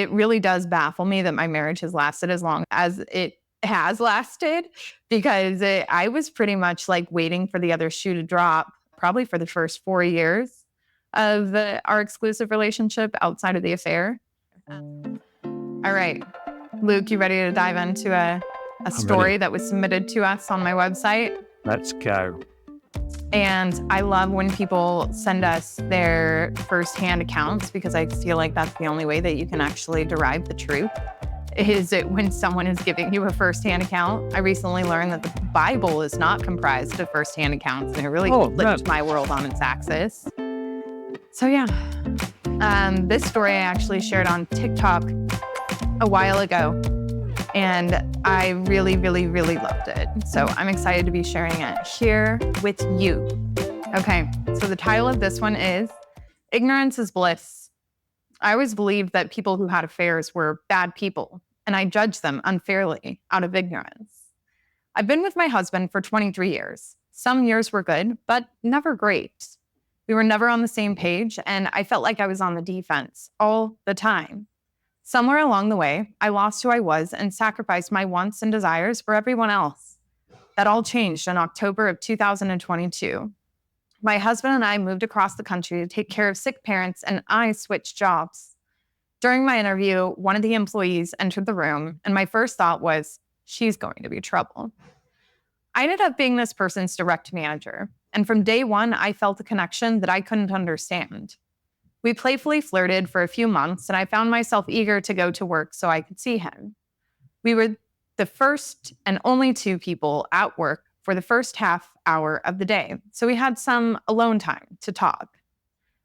it really does baffle me that my marriage has lasted as long as it has lasted, because I was pretty much like waiting for the other shoe to drop, probably for the first 4 years of our exclusive relationship outside of the affair. All right, Luke, you ready to dive into a story that was submitted to us on my website? Let's go. And I love when people send us their firsthand accounts, because I feel like that's the only way that you can actually derive the truth, is it when someone is giving you a firsthand account. I recently learned that the Bible is not comprised of firsthand accounts, and it really flipped my world on its axis. So yeah, this story I actually shared on TikTok a while ago, and I really, really, really loved it. So I'm excited to be sharing it here with you. Okay, so the title of this one is Ignorance is Bliss. I always believed that people who had affairs were bad people, and I judged them unfairly out of ignorance. I've been with my husband for 23 years. Some years were good, but never great. We were never on the same page, and I felt like I was on the defense all the time. Somewhere along the way, I lost who I was and sacrificed my wants and desires for everyone else. That all changed in October of 2022. My husband and I moved across the country to take care of sick parents, and I switched jobs. During my interview, one of the employees entered the room, and my first thought was, she's going to be trouble. I ended up being this person's direct manager, and from day one, I felt a connection that I couldn't understand. We playfully flirted for a few months, and I found myself eager to go to work so I could see him. We were the first and only two people at work for the first half hour of the day, so we had some alone time to talk.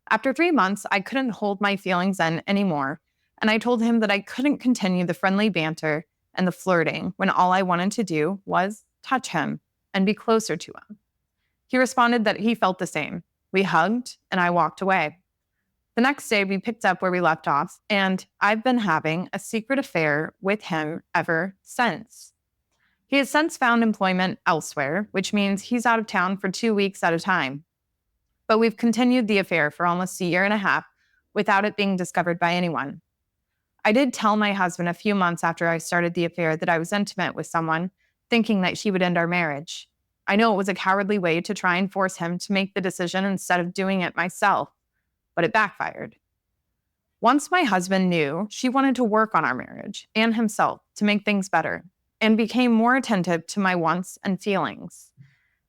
After 3 months, I couldn't hold my feelings in anymore, and I told him that I couldn't continue the friendly banter and the flirting when all I wanted to do was touch him and be closer to him. He responded that he felt the same. We hugged, and I walked away. The next day, we picked up where we left off, and I've been having a secret affair with him ever since. He has since found employment elsewhere, which means he's out of town for 2 weeks at a time. But we've continued the affair for almost a year and a half without it being discovered by anyone. I did tell my husband a few months after I started the affair that I was intimate with someone, thinking that she would end our marriage. I know it was a cowardly way to try and force him to make the decision instead of doing it myself, but it backfired. Once my husband knew she wanted to work on our marriage and himself to make things better, and became more attentive to my wants and feelings.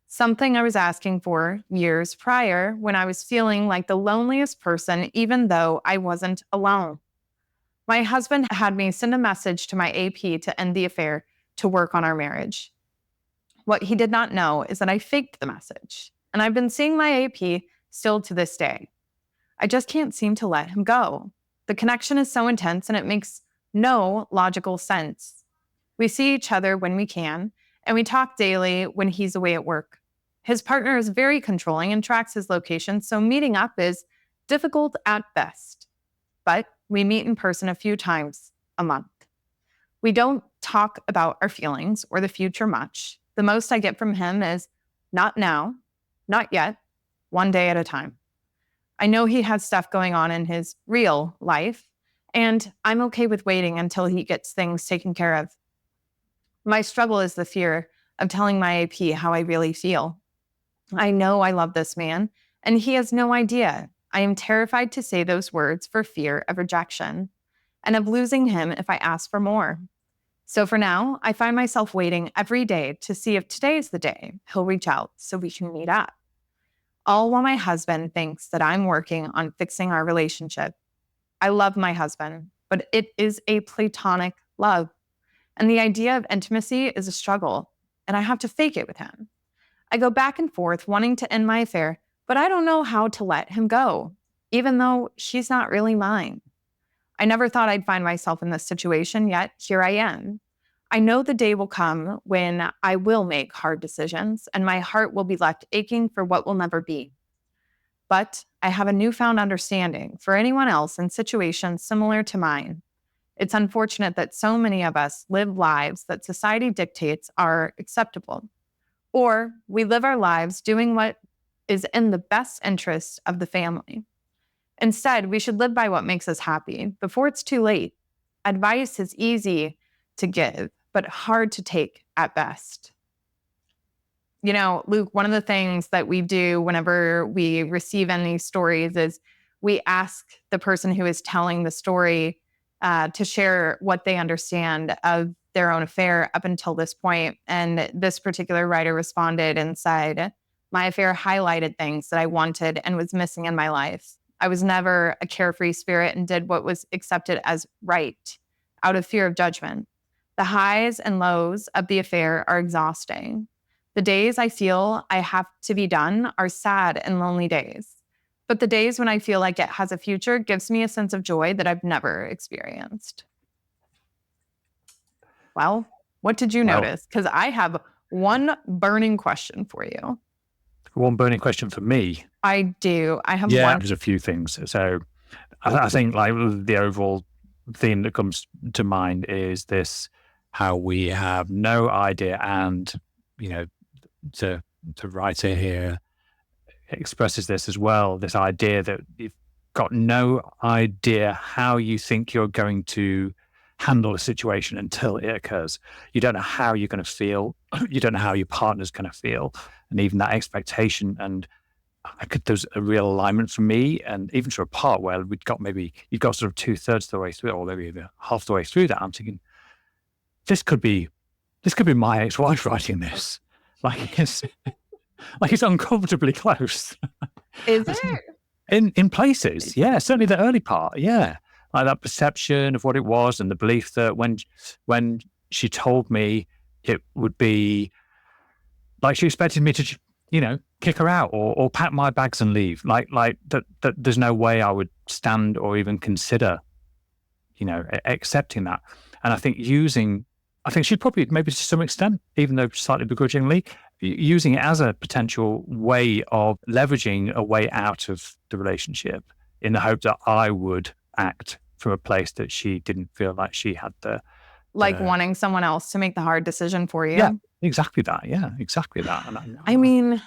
Something I was asking for years prior when I was feeling like the loneliest person, even though I wasn't alone. My husband had me send a message to my AP to end the affair to work on our marriage. What he did not know is that I faked the message, and I've been seeing my AP still to this day. I just can't seem to let him go. The connection is so intense, and it makes no logical sense. We see each other when we can, and we talk daily when he's away at work. His partner is very controlling and tracks his location, so meeting up is difficult at best. But we meet in person a few times a month. We don't talk about our feelings or the future much. The most I get from him is, not now, not yet, one day at a time. I know he has stuff going on in his real life, and I'm okay with waiting until he gets things taken care of. My struggle is the fear of telling my AP how I really feel. I know I love this man, and he has no idea. I am terrified to say those words for fear of rejection and of losing him if I ask for more. So for now, I find myself waiting every day to see if today is the day he'll reach out so we can meet up. All while my husband thinks that I'm working on fixing our relationship. I love my husband, but it is a platonic love. And the idea of intimacy is a struggle, and I have to fake it with him. I go back and forth wanting to end my affair, but I don't know how to let him go, even though she's not really mine. I never thought I'd find myself in this situation, yet here I am. I know the day will come when I will make hard decisions, and my heart will be left aching for what will never be. But I have a newfound understanding for anyone else in situations similar to mine. It's unfortunate that so many of us live lives that society dictates are acceptable, or we live our lives doing what is in the best interest of the family. Instead, we should live by what makes us happy before it's too late. advice is easy to give, but hard to take at best. You know, Luke, one of the things that we do whenever we receive any stories is we ask the person who is telling the story to share what they understand of their own affair up until this point. And this particular writer responded and said, "My affair highlighted things that I wanted and was missing in my life. I was never a carefree spirit and did what was accepted as right out of fear of judgment. The highs and lows of the affair are exhausting. The days I feel I have to be done are sad and lonely days. But the days when I feel like it has a future gives me a sense of joy that I've never experienced." Well, what did you notice? Because I have one burning question for you. One burning question for me? I do. I have one. There's a few things. So I think like the overall theme that comes to mind is this, how we have no idea, and, you know, the writer here expresses this as well, this idea that you've got no idea how you think you're going to handle a situation until it occurs. You don't know how you're going to feel. You don't know how your partner's going to feel. And even that expectation, and there's a real alignment for me, and even to a part where you've got sort of 2/3 of the way through it, or maybe even half the way through that, I'm thinking, this could be my ex-wife writing this. Like it's uncomfortably close. Is it? In places, yeah, certainly the early part, yeah. Like that perception of what it was, and the belief that when she told me, it would be like she expected me to, you know, kick her out or pack my bags and leave. Like that there's no way I would stand or even consider, you know, accepting that. And I think she'd probably, maybe to some extent, even though slightly begrudgingly, using it as a potential way of leveraging a way out of the relationship, in the hope that I would act from a place that she didn't feel like she had wanting someone else to make the hard decision for you. Yeah, exactly that. Yeah, exactly that. And I mean,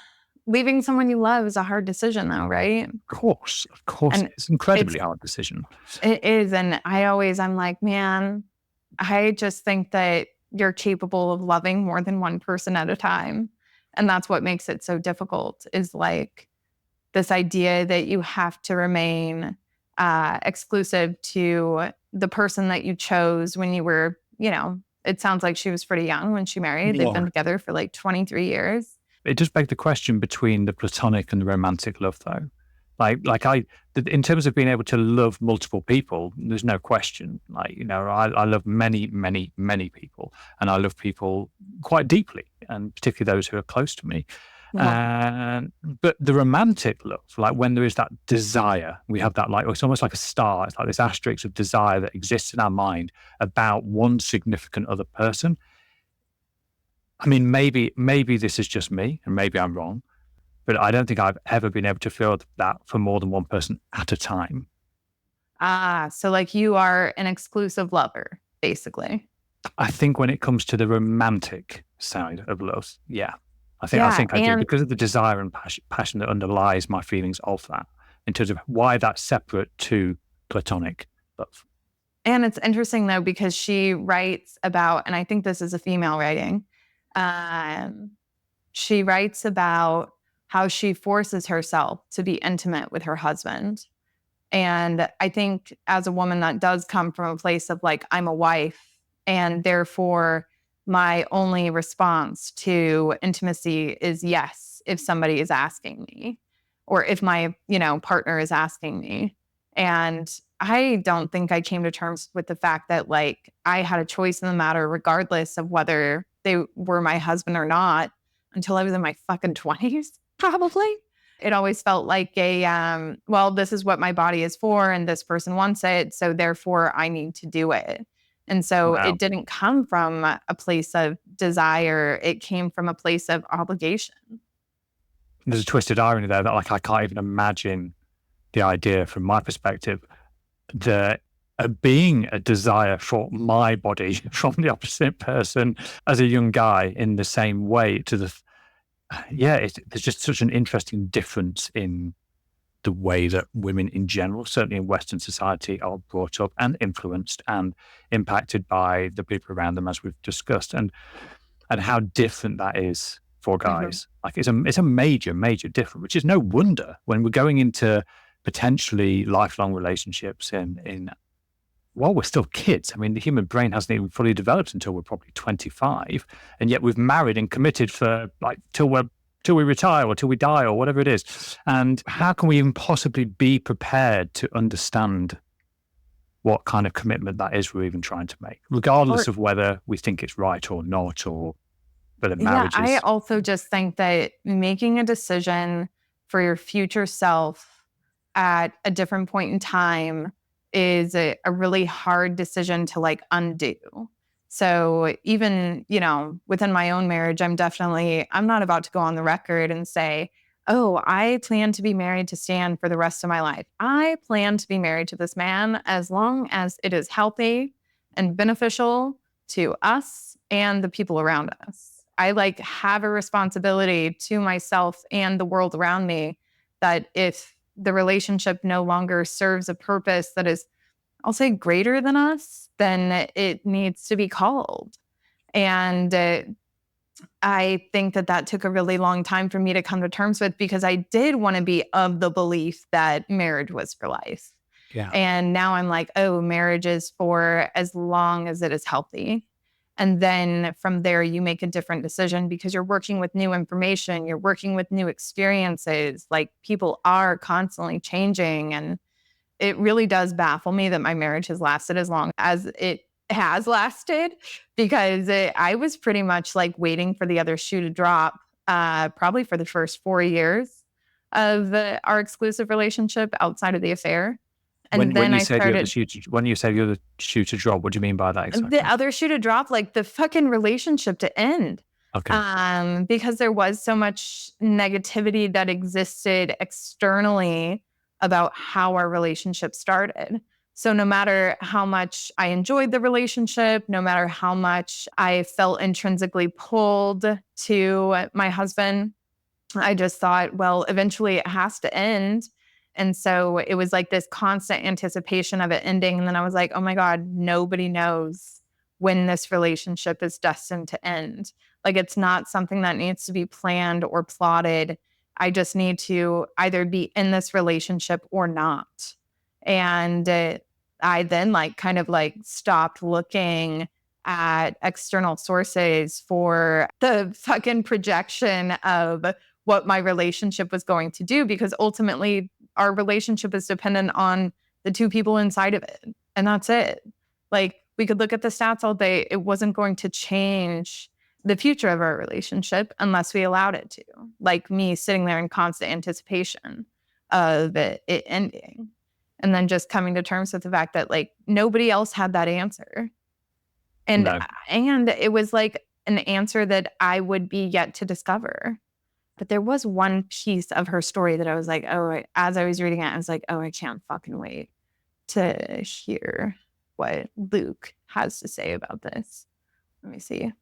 leaving someone you love is a hard decision though, right? Of course. And it's an incredibly hard decision. It is. And I'm like, man, I just think that you're capable of loving more than one person at a time. And that's what makes it so difficult, is like this idea that you have to remain exclusive to the person that you chose when you were, you know, it sounds like she was pretty young when she married. They've been together for like 23 years. It does beg the question between the platonic and the romantic love, though. In terms of being able to love multiple people, there's no question. Like, you know, I love many, many, many people, and I love people quite deeply, and particularly those who are close to me. But the romantic love, like when there is that desire, we have that, like, it's almost like a star. It's like this asterisk of desire that exists in our mind about one significant other person. I mean, maybe this is just me, and maybe I'm wrong, but I don't think I've ever been able to feel that for more than one person at a time. So like you are an exclusive lover, basically. I think when it comes to the romantic side of love, yeah. I think I do, because of the desire and passion that underlies my feelings of that, in terms of why that's separate to platonic love. And it's interesting though, because she writes about, and I think this is a female writing, she writes about how she forces herself to be intimate with her husband. And I think as a woman, that does come from a place of like, I'm a wife, and therefore my only response to intimacy is yes, if somebody is asking me, or if my, you know, partner is asking me. And I don't think I came to terms with the fact that like I had a choice in the matter, regardless of whether they were my husband or not, until I was in my fucking 20s, probably. It always felt like well, this is what my body is for, and this person wants it, so therefore I need to do it. And so It didn't come from a place of desire. It came from a place of obligation. There's a twisted irony there that like I can't even imagine the idea from my perspective, the being a desire for my body from the opposite person as a young guy in the same way to the, there's just such an interesting difference in the way that women in general, certainly in Western society, are brought up and influenced and impacted by the people around them, as we've discussed, and how different that is for guys. Like it's a major difference, which is no wonder when we're going into potentially lifelong relationships in while we're still kids. I mean, the human brain hasn't even fully developed until we're probably 25, and yet we've married and committed for like till we retire or till we die or whatever it is. And how can we even possibly be prepared to understand what kind of commitment that is we're even trying to make, regardless of whether we think it's right or not, or whether marriage is... I also just think that making a decision for your future self at a different point in time is a really hard decision to like undo. So even, within my own marriage, I'm not about to go on the record and say, oh, I plan to be married to Stan for the rest of my life. I plan to be married to this man as long as it is healthy and beneficial to us and the people around us. I have a responsibility to myself and the world around me that if the relationship no longer serves a purpose that is, I'll say, greater than us, then it needs to be called. And I think that took a really long time for me to come to terms with, because I did want to be of the belief that marriage was for life. Yeah. And now I'm like, oh, marriage is for as long as it is healthy. And then from there, you make a different decision because you're working with new information. You're working with new experiences. Like, people are constantly changing. And it really does baffle me that my marriage has lasted as long as it has lasted, because I was pretty much like waiting for the other shoe to drop, probably for the first 4 years of our exclusive relationship outside of the affair. And when you say the other shoe to drop, what do you mean by that exactly? The other shoe to drop, like the fucking relationship to end. Okay. Because there was so much negativity that existed externally about how our relationship started. So no matter how much I enjoyed the relationship, no matter how much I felt intrinsically pulled to my husband, I just thought, well, eventually it has to end. And so it was like this constant anticipation of it ending. And then I was like, oh my God, nobody knows when this relationship is destined to end. Like, it's not something that needs to be planned or plotted. I just need to either be in this relationship or not. And I then kind of stopped looking at external sources for the fucking projection of what my relationship was going to do, because ultimately our relationship is dependent on the two people inside of it. And that's it. Like, we could look at the stats all day. It wasn't going to change the future of our relationship unless we allowed it to. Like me sitting there in constant anticipation of it ending. And then just coming to terms with the fact that nobody else had that answer. And No. And it was like an answer that I would be yet to discover. But there was one piece of her story that I was like, oh, as I was reading it, I was like, oh, I can't fucking wait to hear what Luke has to say about this. Let me see.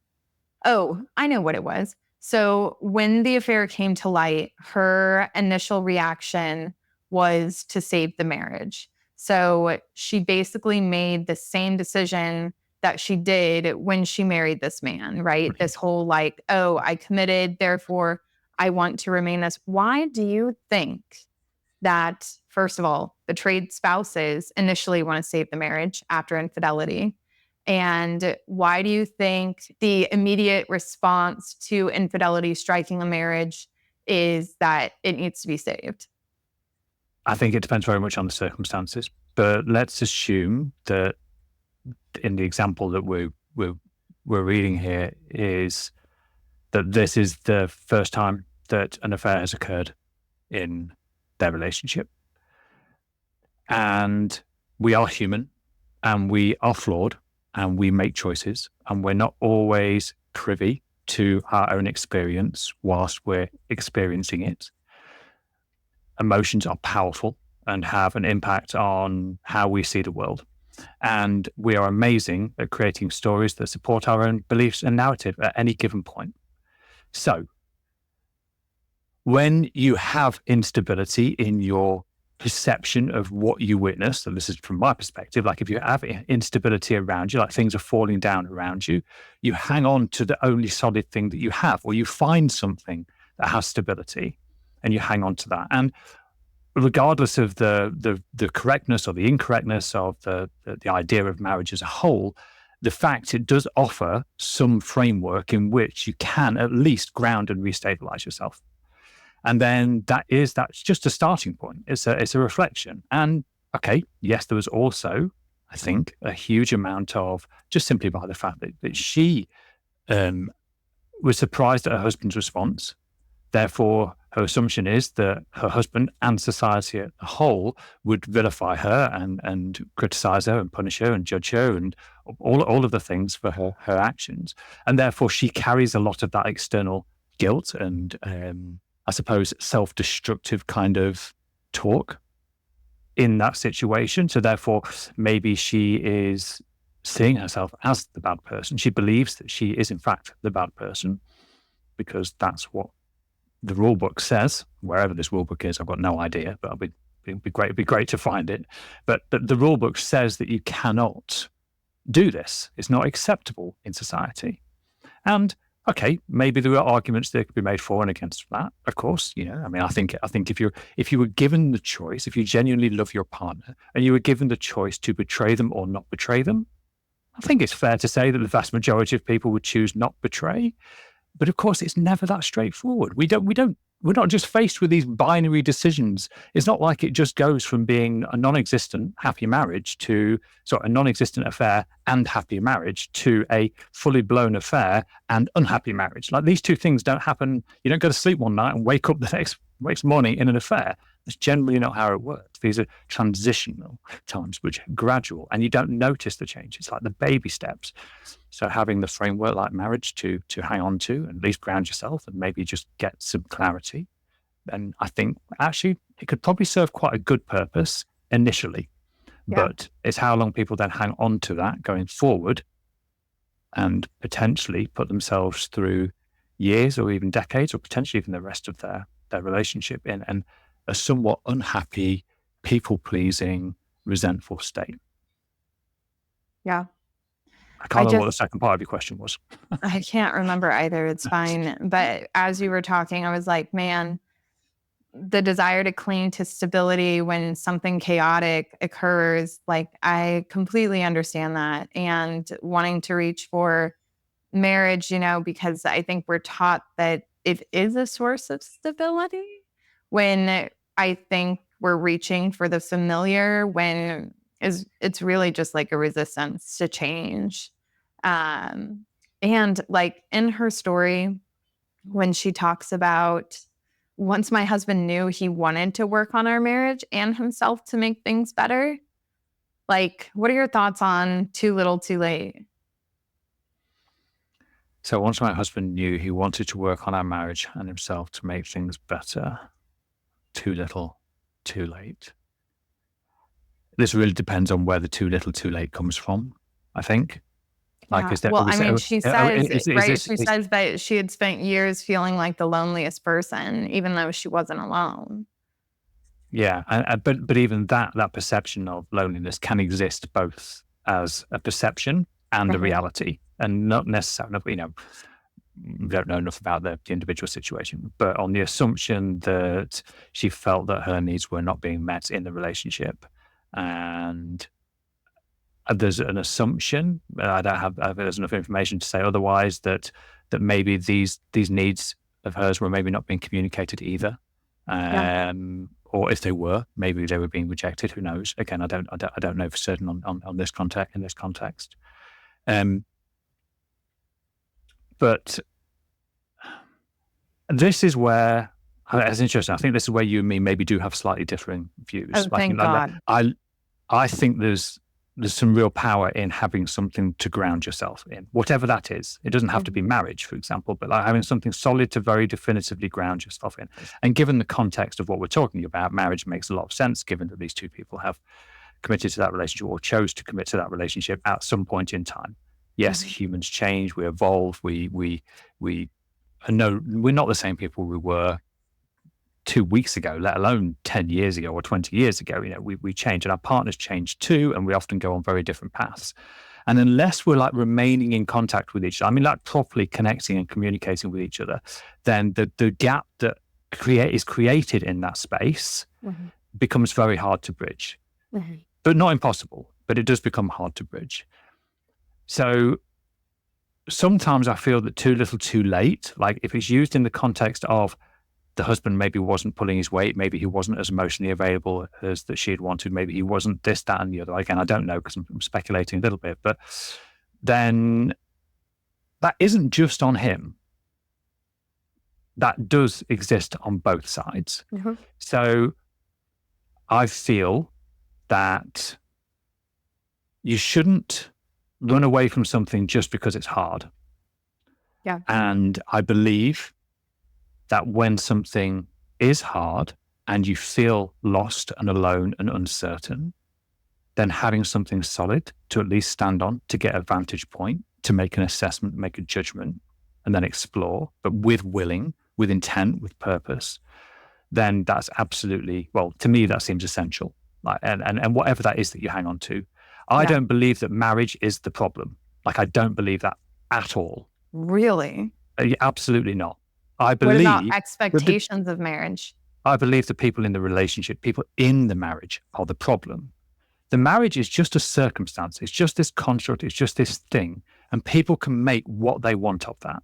Oh, I know what it was. So when the affair came to light, her initial reaction was to save the marriage. So she basically made the same decision that she did when she married this man, right? Okay. This whole oh, I committed, therefore I want to remain this. Why do you think that, first of all, betrayed spouses initially want to save the marriage after infidelity? And why do you think the immediate response to infidelity striking a marriage is that it needs to be saved? I think it depends very much on the circumstances. But let's assume that in the example that we're reading here is that this is the first time that an affair has occurred in their relationship. And we are human, and we are flawed, and we make choices, and we're not always privy to our own experience whilst we're experiencing it. Emotions are powerful and have an impact on how we see the world. And we are amazing at creating stories that support our own beliefs and narrative at any given point. So when you have instability in your perception of what you witness. So this is from my perspective, like if you have instability around you, like things are falling down around you, you hang on to the only solid thing that you have, or you find something that has stability and you hang on to that. And regardless of the correctness or the incorrectness of the idea of marriage as a whole, the fact it does offer some framework in which you can at least ground and restabilize yourself. And then that's just a starting point. It's a reflection. And okay, yes, there was also, I think, a huge amount of, just simply by the fact that she was surprised at her husband's response. Therefore, her assumption is that her husband and society as a whole would vilify her and criticize her and punish her and judge her and all of the things for her actions. And therefore, she carries a lot of that external guilt and I suppose, self-destructive kind of talk in that situation. So therefore, maybe she is seeing herself as the bad person. She believes that she is, in fact, the bad person because that's what the rule book says. Wherever this rule book is, I've got no idea, but it'd be great to find it. But the rule book says that you cannot do this. It's not acceptable in society. And okay, maybe there are arguments that could be made for and against that. Of course, I mean, I think if you were given the choice, if you genuinely love your partner and you were given the choice to betray them or not betray them, I think it's fair to say that the vast majority of people would choose not betray. But of course, it's never that straightforward. We're not just faced with these binary decisions. It's not like it just goes from being a non-existent happy marriage to a non-existent affair and happy marriage to a fully blown affair and unhappy marriage. Like these two things don't happen. You don't go to sleep one night and wake up the next morning in an affair. That's generally not how it works. These are transitional times, which are gradual, and you don't notice the change. It's like the baby steps. So having the framework like marriage to hang on to and at least ground yourself and maybe just get some clarity, then I think actually it could probably serve quite a good purpose initially. Yeah. But it's how long people then hang on to that going forward and potentially put themselves through years or even decades or potentially even the rest of their relationship in a somewhat unhappy, people-pleasing, resentful state. Yeah. I can't remember what the second part of your question was. I can't remember either. It's fine. But as you were talking, I was like, man, the desire to cling to stability when something chaotic occurs, like I completely understand that. And wanting to reach for marriage, because I think we're taught that it is a source of stability when I think we're reaching for the familiar when it's really just like a resistance to change. And like in her story, when she talks about once my husband knew he wanted to work on our marriage and himself to make things better, like, what are your thoughts on too little, too late? So once my husband knew he wanted to work on our marriage and himself to make things better, too little, too late. This really depends on where the too little, too late comes from, I think. Like, is that, she says, right? She says that she had spent years feeling like the loneliest person, even though she wasn't alone. Yeah, but even that perception of loneliness can exist both as a perception and a reality, and not necessarily, we don't know enough about the individual situation, but on the assumption that she felt that her needs were not being met in the relationship, and there's an assumption, I don't have there's enough information to say otherwise, that maybe these needs of hers were maybe not being communicated either. Or if they were, maybe they were being rejected. Who knows? Again, I don't know for certain on this context, in this context. But this is where it's interesting. I think this is where you and me maybe do have slightly differing views. Oh, thank God. I think there's some real power in having something to ground yourself in, whatever that is. It doesn't have to be marriage, for example, but like having something solid to very definitively ground yourself in. And given the context of what we're talking about, marriage makes a lot of sense, given that these two people have committed to that relationship or chose to commit to that relationship at some point in time. Yes, humans change, we evolve, we're not the same people we were 2 weeks ago, let alone 10 years ago or 20 years ago. We change, and our partners change too, and we often go on very different paths. And unless we're like remaining in contact with each other, I mean, like properly connecting and communicating with each other, then the gap that is created in that space becomes very hard to bridge. But not impossible, but it does become hard to bridge. So sometimes I feel that too little, too late, like if it's used in the context of the husband maybe wasn't pulling his weight, maybe he wasn't as emotionally available as that she had wanted, maybe he wasn't this, that, and the other. Again, I don't know because I'm speculating a little bit, but then that isn't just on him. That does exist on both sides. So I feel that you shouldn't run away from something just because it's hard. Yeah. And I believe that when something is hard and you feel lost and alone and uncertain, then having something solid to at least stand on, to get a vantage point, to make an assessment, make a judgment, and then explore, but with intent, with purpose, then that's absolutely, well, to me, that seems essential. Like, and whatever that is that you hang on to. I don't believe that marriage is the problem. Like, I don't believe that at all. Really? Absolutely not. I believe. What about expectations of marriage? I believe the people in the relationship, people in the marriage are the problem. The marriage is just a circumstance. It's just this construct. It's just this thing. And people can make what they want of that.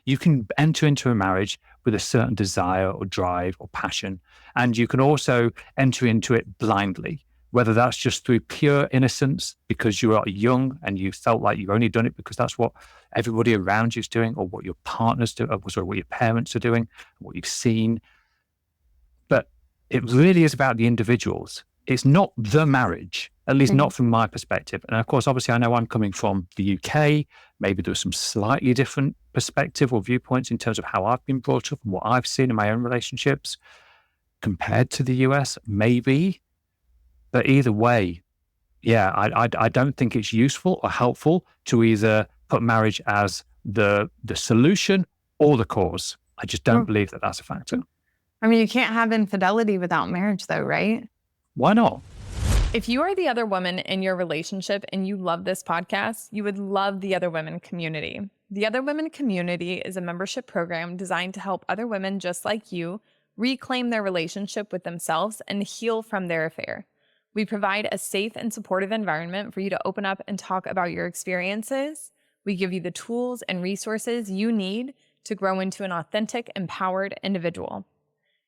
You can enter into a marriage with a certain desire or drive or passion. And you can also enter into it blindly, whether that's just through pure innocence because you are young and you felt like you've only done it because that's what everybody around you is doing, or what your partners do, or what your parents are doing, what you've seen. But it really is about the individuals. It's not the marriage, at least not from my perspective. And of course, obviously, I know I'm coming from the UK. Maybe there's some slightly different perspective or viewpoints in terms of how I've been brought up and what I've seen in my own relationships compared to the US, maybe. But either way, yeah, I don't think it's useful or helpful to either put marriage as the solution or the cause. I just don't believe that that's a factor. I mean, you can't have infidelity without marriage though, right? Why not? If you are the other woman in your relationship and you love this podcast, you would love the Other Women community. The Other Women community is a membership program designed to help other women just like you reclaim their relationship with themselves and heal from their affair. We provide a safe and supportive environment for you to open up and talk about your experiences. We give you the tools and resources you need to grow into an authentic, empowered individual.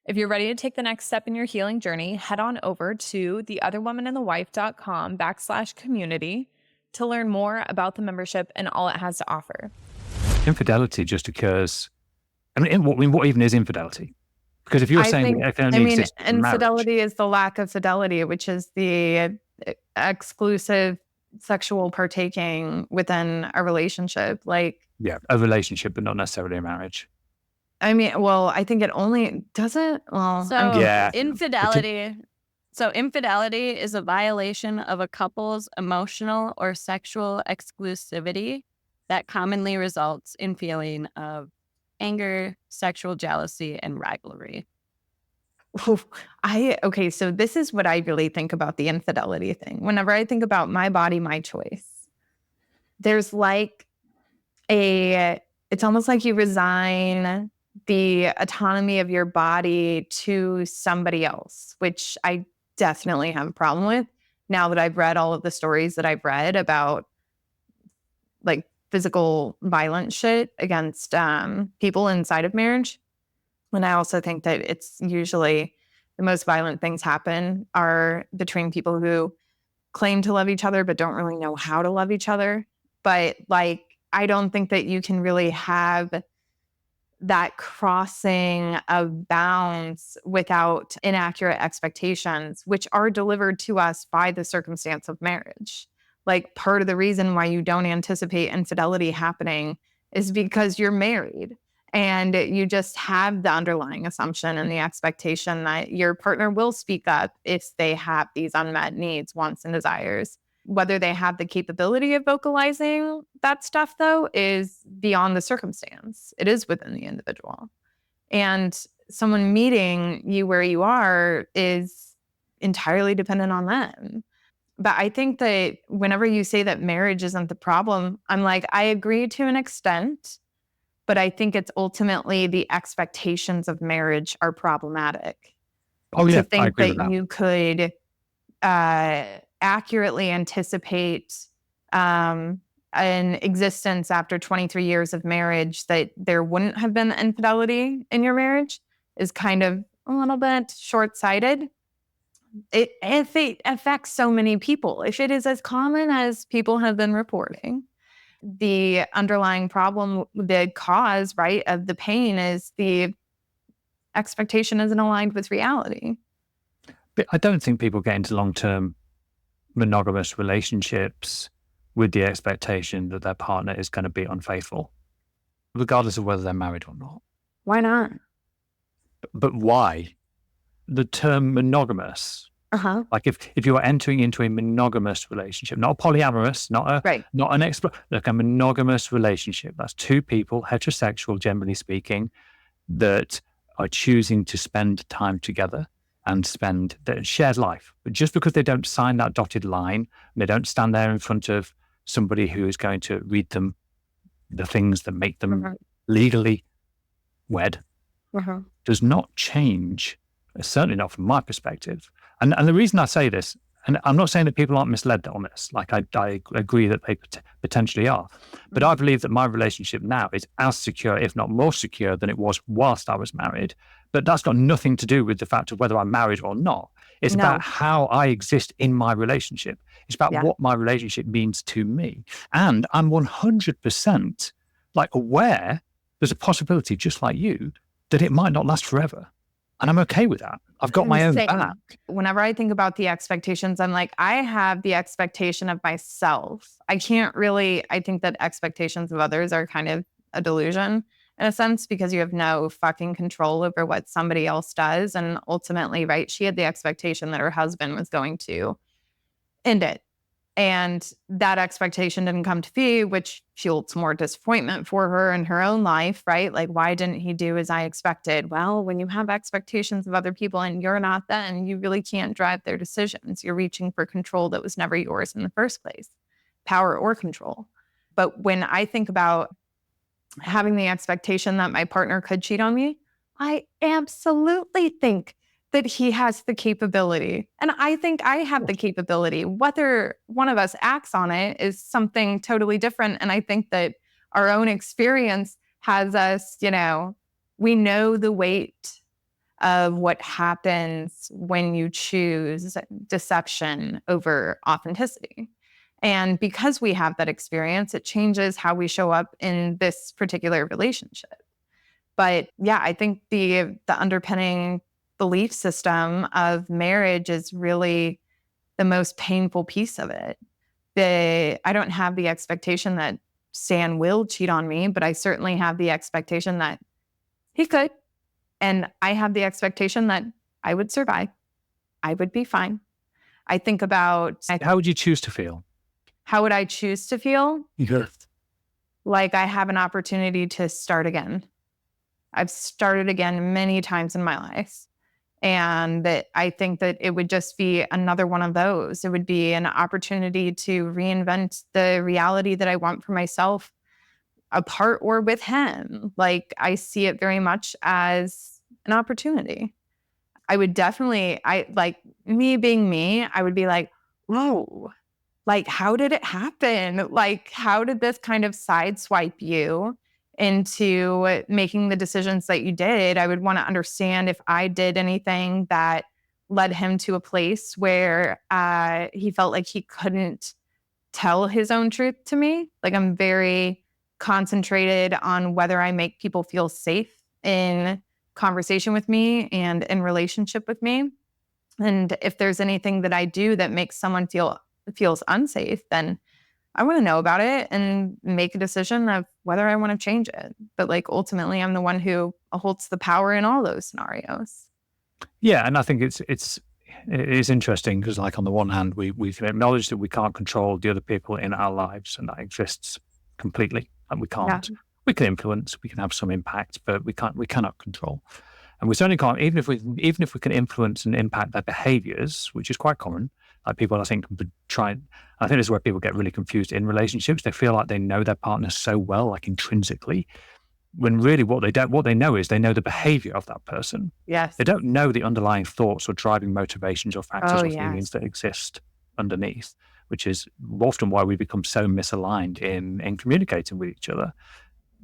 If you're ready to take the next step in your healing journey, head on over to theotherwomanandthewife.com/community to learn more about the membership and all it has to offer. Infidelity just occurs. I mean, what even is infidelity? Because if you're saying it only exists in marriage, infidelity is the lack of fidelity, which is the exclusive sexual partaking within a relationship. Like, yeah, a relationship, but not necessarily a marriage. I mean, well, I think it only doesn't. Well, infidelity. So infidelity is a violation of a couple's emotional or sexual exclusivity that commonly results in feeling of anger, sexual jealousy, and rivalry. Okay, so this is what I really think about the infidelity thing. Whenever I think about my body, my choice, there's like it's almost like you resign the autonomy of your body to somebody else, which I definitely have a problem with now that I've read all of the stories that I've read about like physical violence shit against people inside of marriage. And I also think that it's usually the most violent things happen are between people who claim to love each other but don't really know how to love each other. But like, I don't think that you can really have that crossing of bounds without inaccurate expectations, which are delivered to us by the circumstance of marriage. Like, part of the reason why you don't anticipate infidelity happening is because you're married and you just have the underlying assumption and the expectation that your partner will speak up if they have these unmet needs, wants, and desires. Whether they have the capability of vocalizing that stuff, though, is beyond the circumstance. It is within the individual. And someone meeting you where you are is entirely dependent on them. But I think that whenever you say that marriage isn't the problem, I'm like, I agree to an extent, but I think it's ultimately the expectations of marriage are problematic. Oh, To yeah, I think agree with that that. you could accurately anticipate an existence after 23 years of marriage that there wouldn't have been infidelity in your marriage is kind of a little bit short-sighted. If it affects so many people, if it is as common as people have been reporting, the underlying problem, the cause, right, of the pain is the expectation isn't aligned with reality. But I don't think people get into long-term monogamous relationships with the expectation that their partner is going to be unfaithful, regardless of whether they're married or not. Why not? But why? The term monogamous, Uh-huh. like if you are entering into a monogamous relationship, not a polyamorous, Right. not an like a monogamous relationship, that's two people, heterosexual, generally speaking, that are choosing to spend time together and spend their shared life. But just because they don't sign that dotted line, and they don't stand there in front of somebody who is going to read them the things that make them legally wed, does not change, certainly not from my perspective. And the reason I say this, and I'm not saying that people aren't misled on this, like I agree that they potentially are, but I believe that my relationship now is as secure, if not more secure, than it was whilst I was married. But that's got nothing to do with the fact of whether I'm married or not. It's No. about how I exist in my relationship. It's about Yeah. what my relationship means to me. And I'm 100% like aware there's a possibility, just like you, that it might not last forever. And I'm okay with that. I've got my own Same. back. Whenever I think about the expectations, I'm like, I have the expectation of myself. I think that expectations of others are kind of a delusion in a sense, because you have no fucking control over what somebody else does. And ultimately, right, she had the expectation that her husband was going to end it. And that expectation didn't come to be, which fueled more disappointment for her in her own life, right? Like, why didn't he do as I expected? Well, when you have expectations of other people and you're not them, you really can't drive their decisions. You're reaching for control that was never yours in the first place, power or control. But when I think about having the expectation that my partner could cheat on me, I absolutely think that he has the capability. And I think I have the capability. Whether one of us acts on it is something totally different. And I think that our own experience has us, we know the weight of what happens when you choose deception over authenticity. And because we have that experience, it changes how we show up in this particular relationship. But yeah, I think the underpinning belief system of marriage is really the most painful piece of it. I don't have the expectation that Stan will cheat on me, but I certainly have the expectation that he could. And I have the expectation that I would survive. I would be fine. I think about How would you choose to feel? how would I choose to feel? Yeah. Like I have an opportunity to start again. I've started again many times in my life. And that I think that it would just be another one of those. It would be an opportunity to reinvent the reality that I want for myself, apart or with him. Like I see it very much as an opportunity. I would definitely, me being me, I would be like, whoa, like, how did it happen? Like, how did this kind of sideswipe you into making the decisions that you did? I would want to understand if I did anything that led him to a place where he felt like he couldn't tell his own truth to me. Like, I'm very concentrated on whether I make people feel safe in conversation with me and in relationship with me. And if there's anything that I do that makes someone feels unsafe, then I want to know about it and make a decision of whether I want to change it. But like ultimately, I'm the one who holds the power in all those scenarios. Yeah, and I think it is interesting because, like, on the one hand, we can acknowledge that we can't control the other people in our lives, and that exists completely, and we can't. Yeah. We can influence, we can have some impact, but we cannot control. And we certainly can't, even if we can influence and impact their behaviors, which is quite common. Like people, I think, I think this is where people get really confused in relationships. They feel like they know their partner so well, like intrinsically, when really what they know is they know the behavior of that person. Yes. They don't know the underlying thoughts or driving motivations or factors or feelings Yes. that exist underneath, which is often why we become so misaligned in communicating with each other.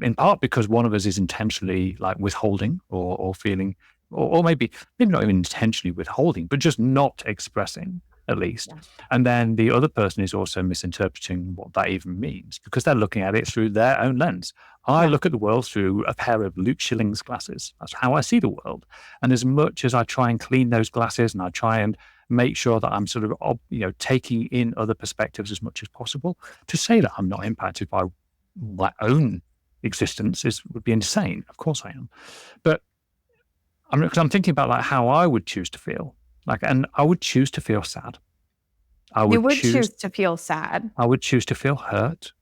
In part because one of us is intentionally like withholding or feeling, or maybe not even intentionally withholding, but just not expressing at least. Yeah. And then the other person is also misinterpreting what that even means because they're looking at it through their own lens. I look at the world through a pair of Luke Shillings glasses. That's how I see the world. And as much as I try and clean those glasses and I try and make sure that I'm sort of, taking in other perspectives as much as possible, to say that I'm not impacted by my own existence would be insane. Of course I am. But I'm thinking about like how I would choose to feel. And I would choose to feel sad. You would choose to feel sad. I would choose to feel hurt.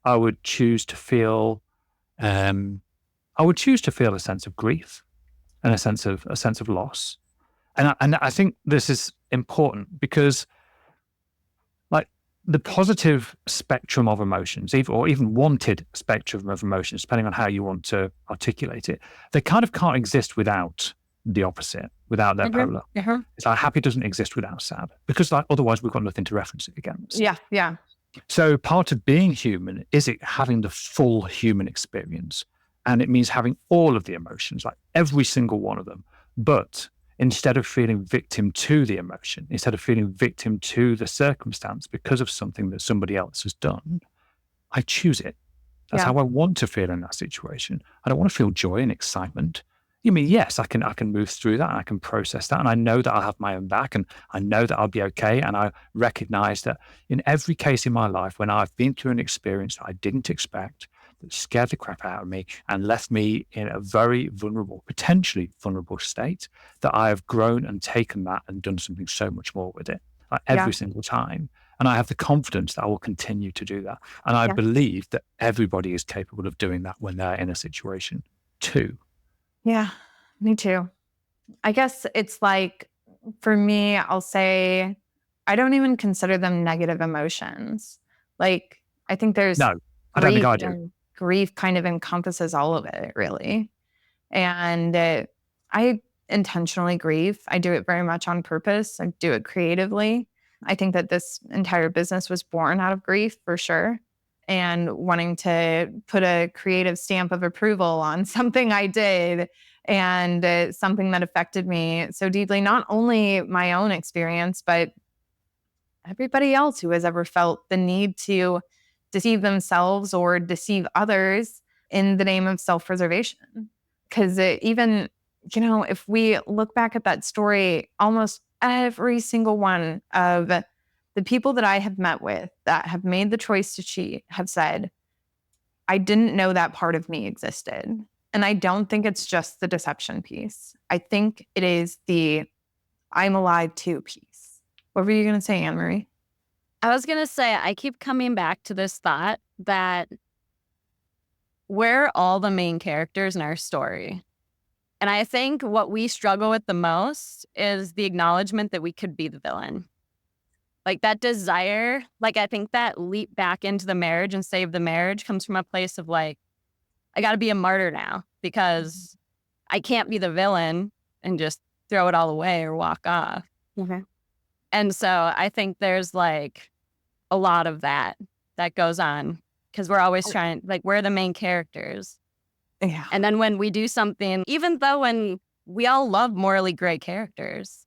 I would choose to feel a sense of grief and a sense of loss. And I think this is important because like the positive spectrum of emotions, or even wanted spectrum of emotions, depending on how you want to articulate it, they kind of can't exist without the opposite, without their polar. It's like happy doesn't exist without sad, because like otherwise we've got nothing to reference it against. Yeah. So part of being human is it having the full human experience. And it means having all of the emotions, like every single one of them. But instead of feeling victim to the emotion, instead of feeling victim to the circumstance because of something that somebody else has done, I choose it. That's how I want to feel in that situation. I don't want to feel joy and excitement. You mean, yes, I can move through that and I can process that. And I know that I'll have my own back and I know that I'll be okay. And I recognize that in every case in my life, when I've been through an experience that I didn't expect, that scared the crap out of me and left me in a very vulnerable, potentially vulnerable state, that I have grown and taken that and done something so much more with it, like every single time. And I have the confidence that I will continue to do that. And I believe that everybody is capable of doing that when they're in a situation too. Yeah, me too. I guess it's like, for me, I'll say, I don't even consider them negative emotions. Like, I think there's No, I don't think I do. and grief kind of encompasses all of it, really. And I intentionally grieve. I do it very much on purpose. I do it creatively. I think that this entire business was born out of grief, for sure. And wanting to put a creative stamp of approval on something I did and something that affected me so deeply, not only my own experience, but everybody else who has ever felt the need to deceive themselves or deceive others in the name of self-preservation. Because even, if we look back at that story, almost every single one of the people that I have met with that have made the choice to cheat have said, I didn't know that part of me existed. And I don't think it's just the deception piece. I think it is the I'm alive too piece. What were you going to say, Anne-Marie? I was going to say, I keep coming back to this thought that we're all the main characters in our story. And I think what we struggle with the most is the acknowledgement that we could be the villain. Like that desire, like I think that leap back into the marriage and save the marriage comes from a place of like, I got to be a martyr now because I can't be the villain and just throw it all away or walk off. Okay. And so I think there's like a lot of that goes on because we're always trying, like we're the main characters. Yeah. And then when we do something, even though when we all love morally gray characters,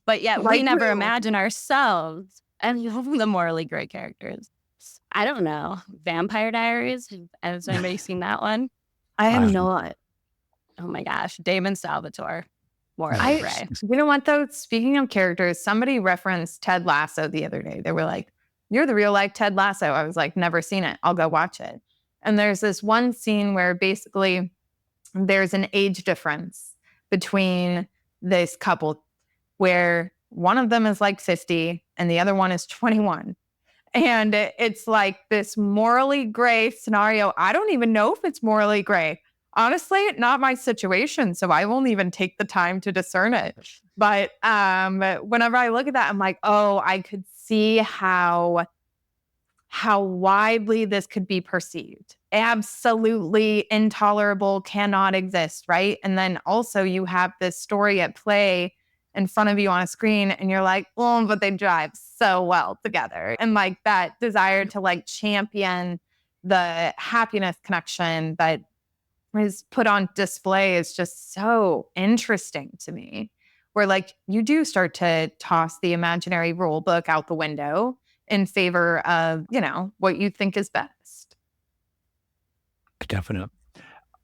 but yet we never imagine ourselves as the morally gray characters. I don't know. Vampire Diaries? Has anybody seen that one? I have not. Oh my gosh. Damon Salvatore. Morally gray. You know what though? Speaking of characters, somebody referenced Ted Lasso the other day. They were like, you're the real life Ted Lasso. I was like, never seen it. I'll go watch it. And there's this one scene where basically there's an age difference between this couple where one of them is like 50 and the other one is 21. And it's like this morally gray scenario. I don't even know if it's morally gray. honestly, not my situation. So I won't even take the time to discern it. But whenever I look at that, I'm like, oh, I could see how widely this could be perceived. Absolutely intolerable, cannot exist, right? And then also you have this story at play in front of you on a screen and you're like, oh, but they drive so well together. And like that desire to like champion the happiness connection that is put on display is just so interesting to me. Where like you do start to toss the imaginary rule book out the window in favor of, what you think is best. Definitely.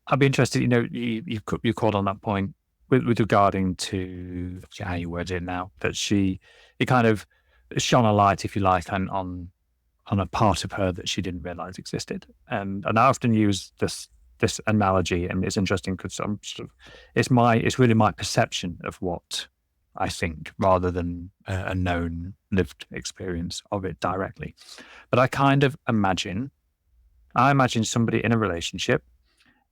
I'd be interested, you called on that point with regarding to how you word it now, that it kind of shone a light, if you like, on a part of her that she didn't realize existed. And I often use this analogy, and it's interesting because it's really my perception of what I think rather than a known lived experience of it directly. But I kind of imagine somebody in a relationship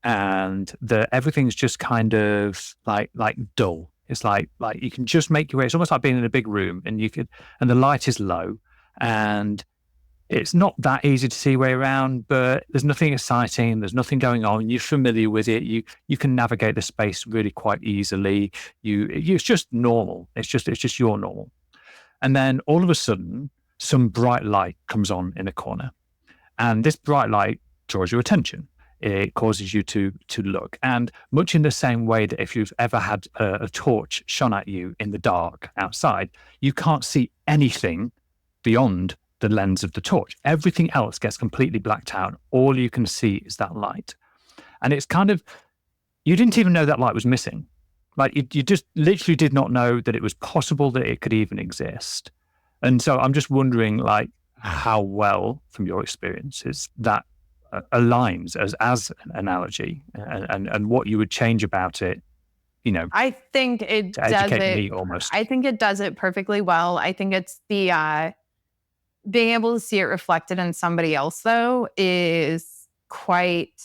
and everything's just kind of like dull. It's like you can just make your way. It's almost like being in a big room and and the light is low and it's not that easy to see your way around, but there's nothing exciting. There's nothing going on. You're familiar with it. You can navigate the space really quite easily. It's just normal. It's just your normal. And then all of a sudden, some bright light comes on in a corner, and this bright light draws your attention. It causes you to look. And much in the same way that if you've ever had a torch shone at you in the dark outside, you can't see anything beyond the lens of the torch. Everything else gets completely blacked out. All you can see is that light. And it's kind of, you didn't even know that light was missing. Like you just literally did not know that it was possible that it could even exist. And so I'm just wondering like how well from your experiences that aligns as an analogy and what you would change about it, I think it to does educate it. me almost. I think it does it perfectly well. I think it's the being able to see it reflected in somebody else, though, is quite,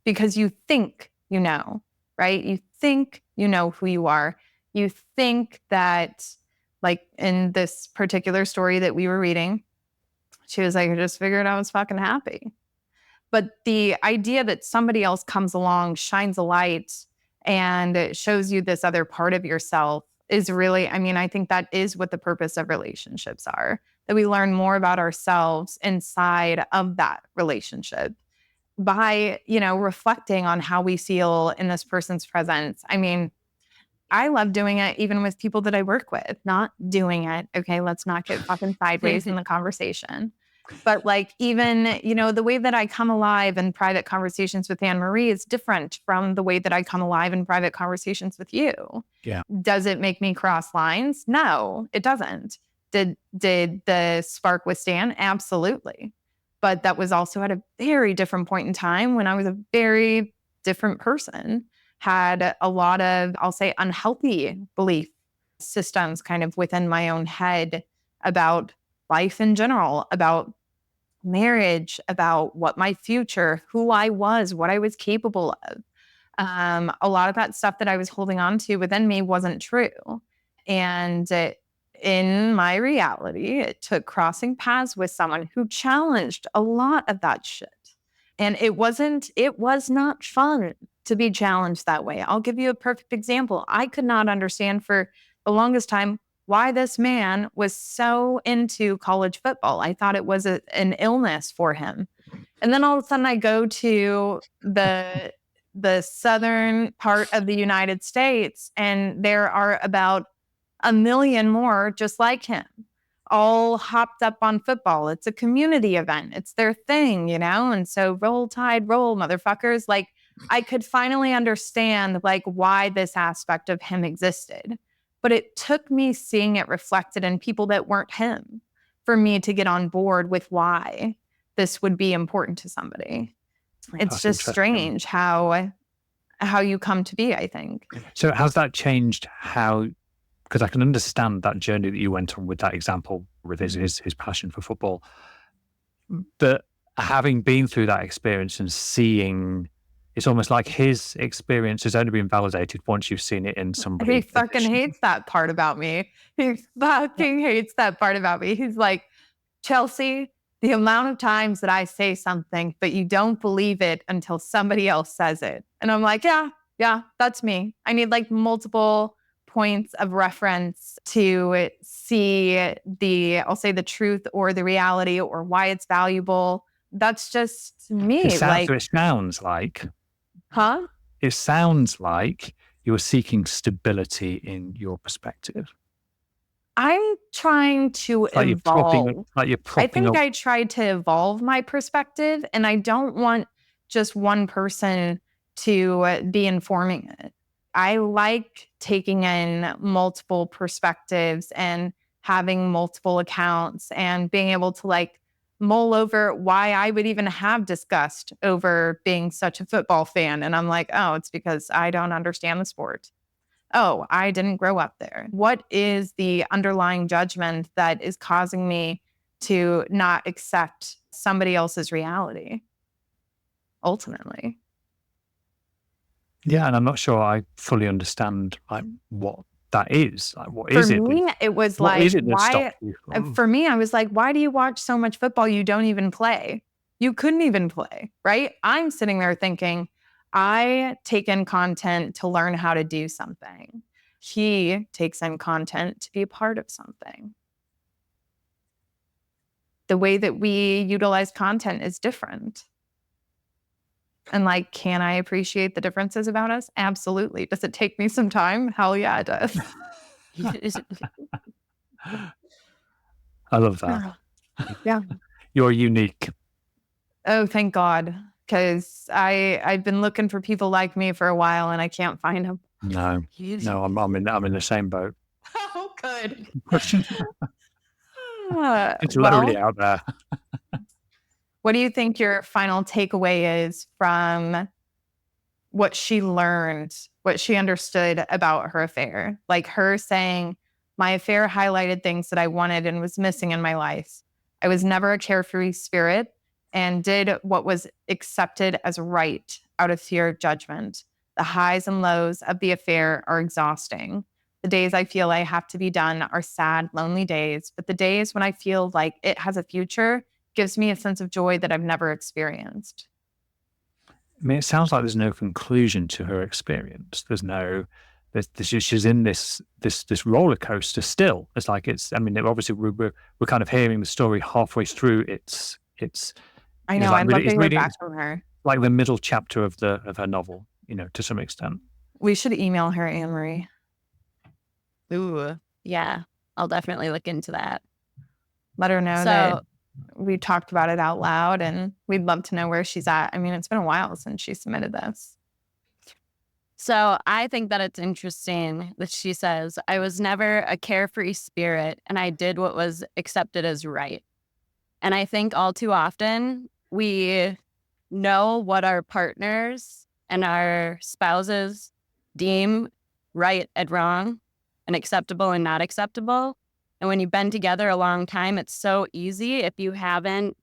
because you think right? You think you know who you are. You think that, like in this particular story that we were reading, she was like, I just figured I was fucking happy. But the idea that somebody else comes along, shines a light, and shows you this other part of yourself is really, I think that is what the purpose of relationships are, that we learn more about ourselves inside of that relationship by, reflecting on how we feel in this person's presence. I love doing it even with people that I work with, not doing it. Okay, let's not get fucking sideways in the conversation. But like even, the way that I come alive in private conversations with Anne-Marie is different from the way that I come alive in private conversations with you. Yeah. Does it make me cross lines? No, it doesn't. Did the spark withstand? Absolutely. But that was also at a very different point in time when I was a very different person, had a lot of, I'll say, unhealthy belief systems kind of within my own head about life in general, about marriage, about what my future, who I was, what I was capable of. A lot of that stuff that I was holding on to within me wasn't true. And in my reality, it took crossing paths with someone who challenged a lot of that shit. And it was not fun to be challenged that way. I'll give you a perfect example. I could not understand for the longest time why this man was so into college football. I thought it was an illness for him. And then all of a sudden I go to the southern part of the United States, and there are about 1 million more just like him, all hopped up on football. It's a community event. It's their thing, And so roll tide, roll, motherfuckers. Like I could finally understand like why this aspect of him existed. But it took me seeing it reflected in people that weren't him for me to get on board with why this would be important to somebody. It's That's just strange how you come to be, I think. So has that changed because I can understand that journey that you went on with that example with his passion for football, but having been through that experience and seeing it's almost like his experience has only been validated once you've seen it in somebody. He fucking hates that part about me. He fucking hates that part about me. He's like, Chelsea, the amount of times that I say something, but you don't believe it until somebody else says it. And I'm like, yeah, that's me. I need like multiple points of reference to see I'll say the truth or the reality or why it's valuable. That's just me. It sounds like huh? It sounds like you're seeking stability in your perspective. I'm trying to evolve. I think I tried to evolve my perspective, and I don't want just one person to be informing it. I like taking in multiple perspectives and having multiple accounts and being able to like mull over why I would even have disgust over being such a football fan. And I'm like, oh, it's because I don't understand the sport. Oh, I didn't grow up there. What is the underlying judgment that is causing me to not accept somebody else's reality? Ultimately. Yeah, and I'm not sure I fully understand like what that is. Like, what For is it? me, it was What like, is it that why? stops you? For me, I was like, why do you watch so much football you don't even play? You couldn't even play, right? I'm sitting there thinking, I take in content to learn how to do something. He takes in content to be a part of something. The way that we utilize content is different. And like, can I appreciate the differences about us? Absolutely. Does it take me some time? Hell yeah, it does. I love that. Yeah. You're unique. Oh, thank God. Because I've been looking for people like me for a while and I can't find them. No, I'm in the same boat. Oh, good. It's lonely out there. What do you think your final takeaway is from what she learned, what she understood about her affair? Like her saying, my affair highlighted things that I wanted and was missing in my life. I was never a carefree spirit and did what was accepted as right out of fear of judgment. The highs and lows of the affair are exhausting. The days I feel I have to be done are sad, lonely days, but the days when I feel like it has a future gives me a sense of joy that I've never experienced. I mean, it sounds like there's no conclusion to her experience. She's in this roller coaster still. It's like obviously we're kind of hearing the story halfway through. I know. I'd love to hear back from her. Like the middle chapter of her novel, to some extent. We should email her, Anne Marie. Ooh, yeah. I'll definitely look into that. Let her know that we talked about it out loud and we'd love to know where she's at. I mean, it's been a while since she submitted this. So I think that it's interesting that she says, I was never a carefree spirit and I did what was accepted as right. And I think all too often we know what our partners and our spouses deem right and wrong and acceptable and not acceptable. And when you've been together a long time, it's so easy if you haven't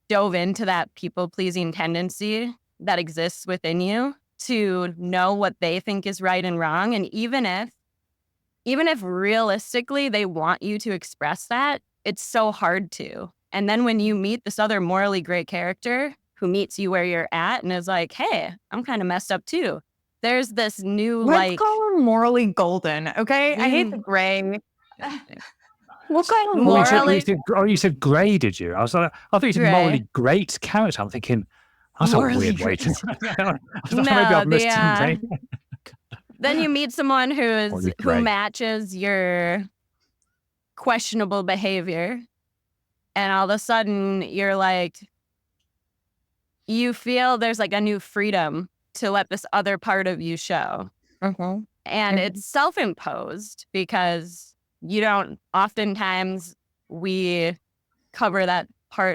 dove into that people-pleasing tendency that exists within you to know what they think is right and wrong. And even if realistically they want you to express that, it's so hard to. And then when you meet this other morally great character who meets you where you're at and is like, hey, I'm kind of messed up too. There's this new Let's call her morally golden, okay? I hate the gray. We'll call her morally. You said grey, did you? I thought you said morally great character. I'm thinking, that's a weird way to. Maybe I've missed something. Then you meet someone who matches your questionable behavior, and all of a sudden you're like, you feel there's like a new freedom to let this other part of you show. Mm-hmm. And it's self-imposed because you don't, oftentimes we cover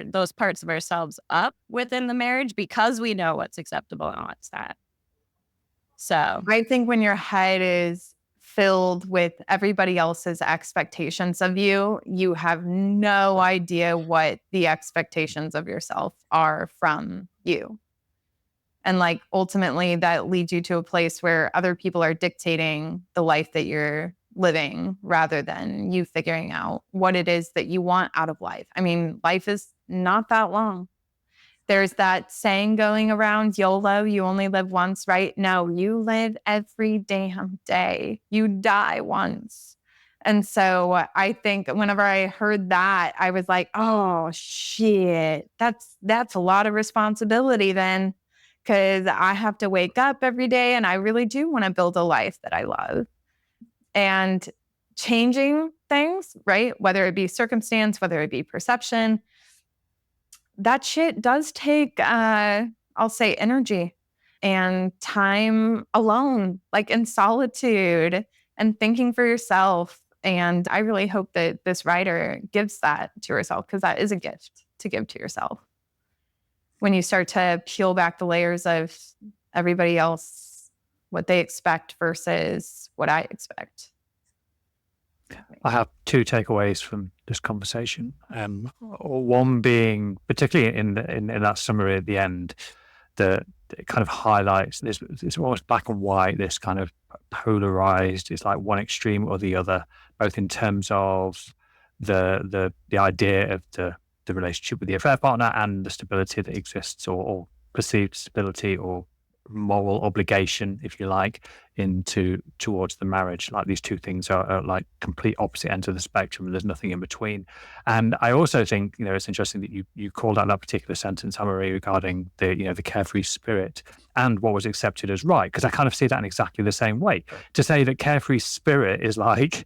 those parts of ourselves up within the marriage because we know what's acceptable and what's not. So I think when your head is filled with everybody else's expectations of you, you have no idea what the expectations of yourself are from you. And like ultimately that leads you to a place where other people are dictating the life that you're living rather than you figuring out what it is that you want out of life. I mean, life is not that long. There's that saying going around, YOLO, you only live once, right? No, you live every damn day. You die once. And so I think whenever I heard that, I was like, oh shit, that's a lot of responsibility then, because I have to wake up every day and I really do want to build a life that I love. And changing things, right? Whether it be circumstance, whether it be perception, that shit does take, I'll say, energy and time alone, like in solitude and thinking for yourself. And I really hope that this writer gives that to herself, because that is a gift to give to yourself. When you start to peel back the layers of everybody else, what they expect versus what I expect. I have two takeaways from this conversation. One being, particularly in that summary at the end, that it kind of highlights this almost black and white, this kind of polarized. It's like one extreme or the other, both in terms of the idea of the relationship with the affair partner and the stability that exists, or perceived stability or moral obligation, if you like, towards the marriage. Like these two things are like complete opposite ends of the spectrum, and there's nothing in between. And I also think, it's interesting that you called out that particular sentence, Anne-Marie, regarding the carefree spirit and what was accepted as right, because I kind of see that in exactly the same way. To say that carefree spirit is like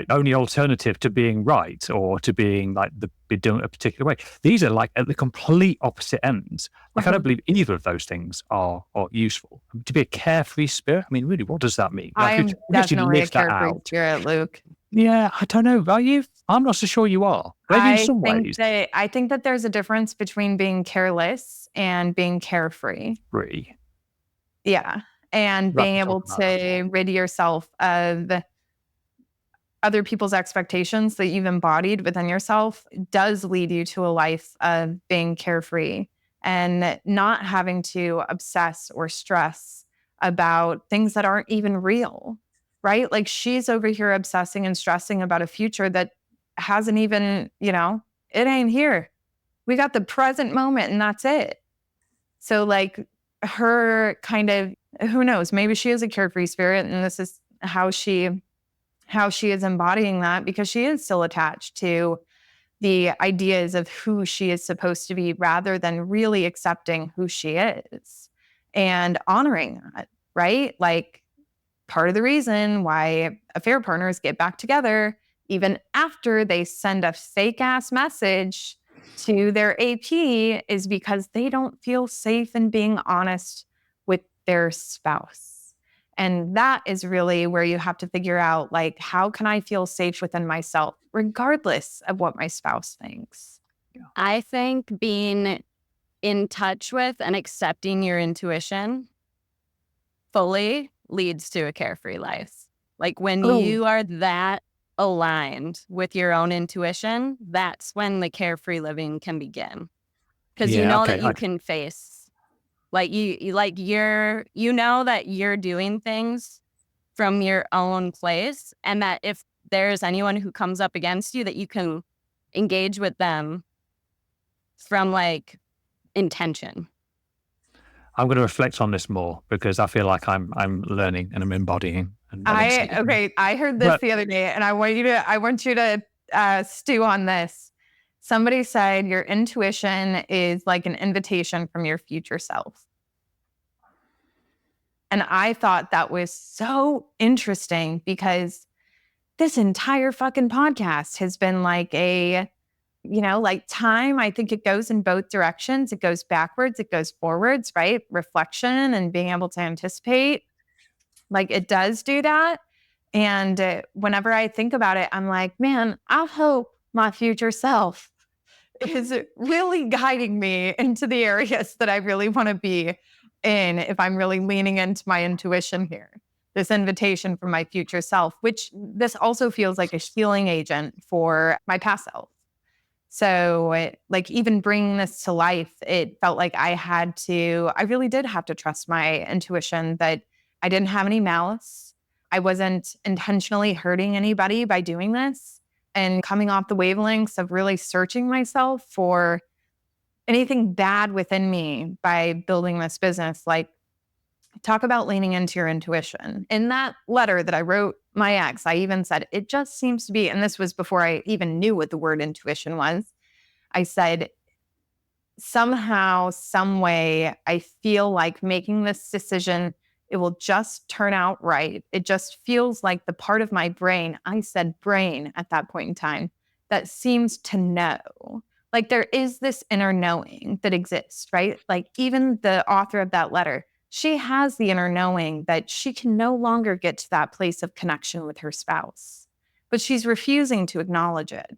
only alternative to being right, or to being like be done a particular way. These are like at the complete opposite ends. Like I don't believe either of those things are useful. To be a carefree spirit, I mean, really, what does that mean? I am definitely a carefree spirit, Luke. Yeah, I don't know. Are you? I'm not so sure you are. Maybe in some ways. I think that there's a difference between being careless and being carefree. Free. Yeah. And being able to rid yourself of other people's expectations that you've embodied within yourself does lead you to a life of being carefree and not having to obsess or stress about things that aren't even real, right? Like she's over here obsessing and stressing about a future that hasn't even, it ain't here. We got the present moment and that's it. So like her kind of, who knows, maybe she is a carefree spirit and this is how she is embodying that, because she is still attached to the ideas of who she is supposed to be rather than really accepting who she is and honoring that, right? Like part of the reason why affair partners get back together even after they send a fake ass message to their AP is because they don't feel safe in being honest with their spouse. And that is really where you have to figure out, like, how can I feel safe within myself, regardless of what my spouse thinks? I think being in touch with and accepting your intuition fully leads to a carefree life. Like when you are that aligned with your own intuition, that's when the carefree living can begin. Because that you can face, like you know that you're doing things from your own place, and that if there's anyone who comes up against you, that you can engage with them from like intention. I'm going to reflect on this more because I feel like I'm learning and I'm embodying. I heard this the other day, and I want you to stew on this. Somebody said your intuition is like an invitation from your future self. And I thought that was so interesting because this entire fucking podcast has been like like time. I think it goes in both directions. It goes backwards, it goes forwards, right? Reflection and being able to anticipate. Like it does do that. And whenever I think about it, I'm like, man, I hope my future self is really guiding me into the areas that I really want to be in if I'm really leaning into my intuition here. This invitation from my future self, which this also feels like a healing agent for my past self. So like even bringing this to life, it felt like I really did have to trust my intuition that I didn't have any malice. I wasn't intentionally hurting anybody by doing this, and coming off the wavelengths of really searching myself for anything bad within me by building this business. Like, talk about leaning into your intuition. In that letter that I wrote my ex, I even said, it just seems to be, and this was before I even knew what the word intuition was. I said, somehow, some way, I feel like making this decision, it will just turn out right. It just feels like the part of my brain, I said brain at that point in time, that seems to know. Like there is this inner knowing that exists, right? Like even the author of that letter, she has the inner knowing that she can no longer get to that place of connection with her spouse, but she's refusing to acknowledge it.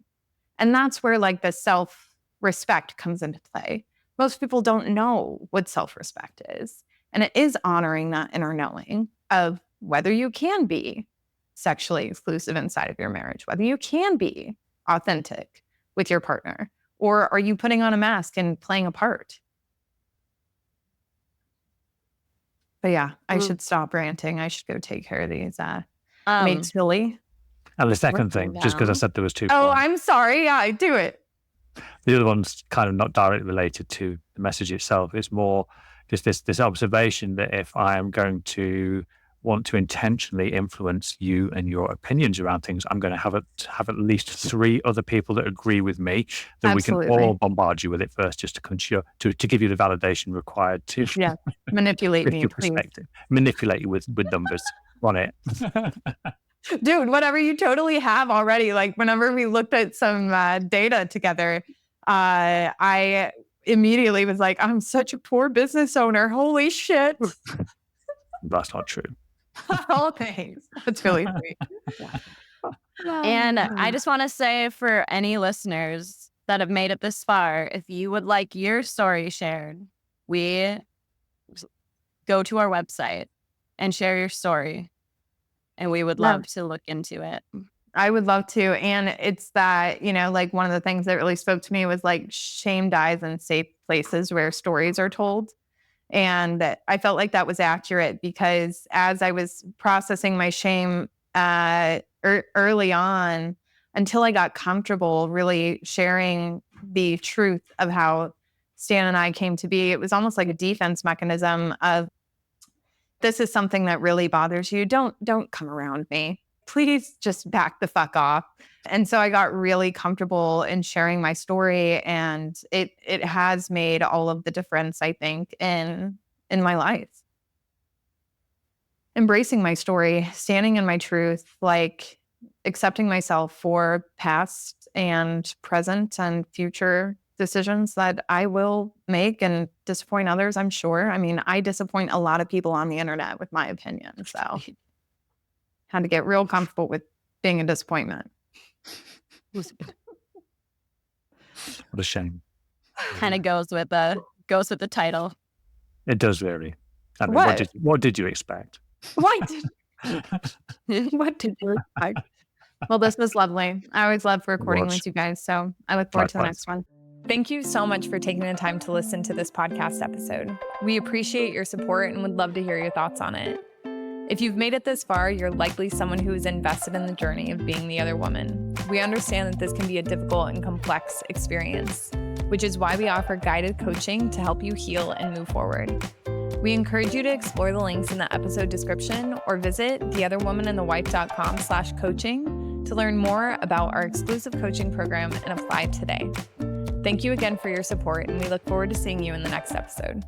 And that's where like the self-respect comes into play. Most people don't know what self-respect is. And it is honoring that inner knowing of whether you can be sexually exclusive inside of your marriage, whether you can be authentic with your partner, or are you putting on a mask and playing a part? But yeah, I should stop ranting. I should go take care of these made silly. And the second thing, just because I said there was 2 Oh, points. I'm sorry. Yeah, do it. The other one's kind of not directly related to the message itself. It's more just this observation that if I am going to want to intentionally influence you and your opinions around things, I'm going to have at least 3 other people that agree with me, then Absolutely. we can all bombard you with it first, just to give you the validation required to Manipulate me, your please. perspective, manipulate you with numbers on it. Dude, whatever, you totally have already. Like whenever we looked at some data together, I immediately was like, I'm such a poor business owner. Holy shit. That's not true. Oh, thanks. That's really sweet. And I just want to say for any listeners that have made it this far, if you would like your story shared, we go to our website and share your story. And we would love to look into it. I would love to. And it's that, like one of the things that really spoke to me was like shame dies in safe places where stories are told. And I felt like that was accurate because as I was processing my shame early on, until I got comfortable really sharing the truth of how Stan and I came to be, it was almost like a defense mechanism of, this is something that really bothers you. Don't come around me. Please just back the fuck off. And so I got really comfortable in sharing my story, and it has made all of the difference, I think, in my life. Embracing my story, standing in my truth, like accepting myself for past and present and future decisions that I will make and disappoint others, I'm sure. I mean, I disappoint a lot of people on the internet with my opinion. So had to get real comfortable with being a disappointment. What a shame. Kind of goes with the title. It does really. I mean, what did you expect? What did you expect? Well, this was lovely. I always love recording with you guys. So I look forward to the next one. Thank you so much for taking the time to listen to this podcast episode. We appreciate your support and would love to hear your thoughts on it. If you've made it this far, you're likely someone who is invested in the journey of being the other woman. We understand that this can be a difficult and complex experience, which is why we offer guided coaching to help you heal and move forward. We encourage you to explore the links in the episode description or visit theotherwomanandthewife.com/coaching to learn more about our exclusive coaching program and apply today. Thank you again for your support, and we look forward to seeing you in the next episode.